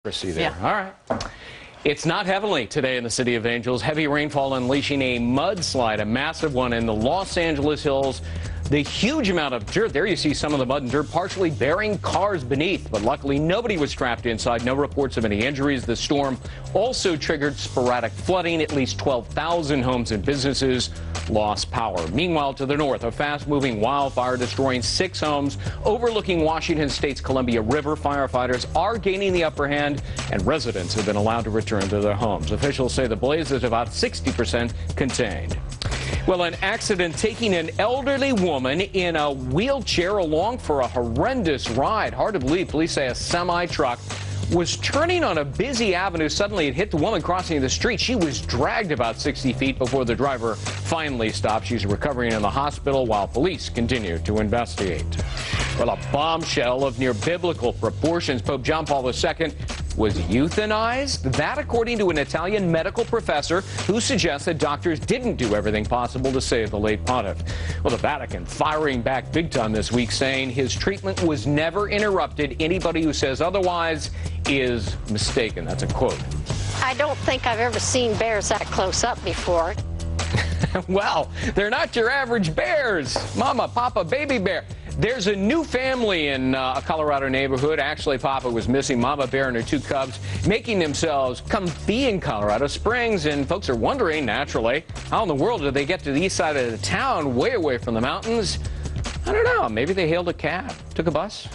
There. Yeah. All right. It's not heavenly today in the City of Angels. Heavy rainfall unleashing a mudslide, a massive one in the Los Angeles hills. The huge amount of dirt. There you see some of the mud and dirt partially burying cars beneath, but luckily nobody was trapped inside. No reports of any injuries. The storm also triggered sporadic flooding. At least 12,000 homes and businesses lost power. Meanwhile, to the north, a fast-moving wildfire destroying 6 homes overlooking Washington State's Columbia River. Firefighters are gaining the upper hand, and residents have been allowed to return to their homes. Officials say the blaze is about 60% contained. Well, an accident taking an elderly woman in a wheelchair along for a horrendous ride. Hard to believe. Police say a semi-truck was turning on a busy avenue. Suddenly, it hit the woman crossing the street. She was dragged about 60 feet before the driver finally stopped. She's recovering in the hospital while police continue to investigate. Well, a bombshell of near biblical proportions. Pope John Paul II was euthanized. That, according to an Italian medical professor who suggests that doctors didn't do everything possible to save the late pontiff. Well, the Vatican firing back big time this week, saying his treatment was never interrupted. Anybody who says otherwise is mistaken. That's a quote. I don't think I've ever seen bears that close up before. Well, they're not your average bears. Mama, Papa, baby bear. There's a new family in a Colorado neighborhood. Actually, Papa was missing. Mama bear and her 2 cubs making themselves comfy in Colorado Springs. And folks are wondering, naturally, how in the world did they get to the east side of the town, way away from the mountains? I don't know. Maybe they hailed a cab, took a bus.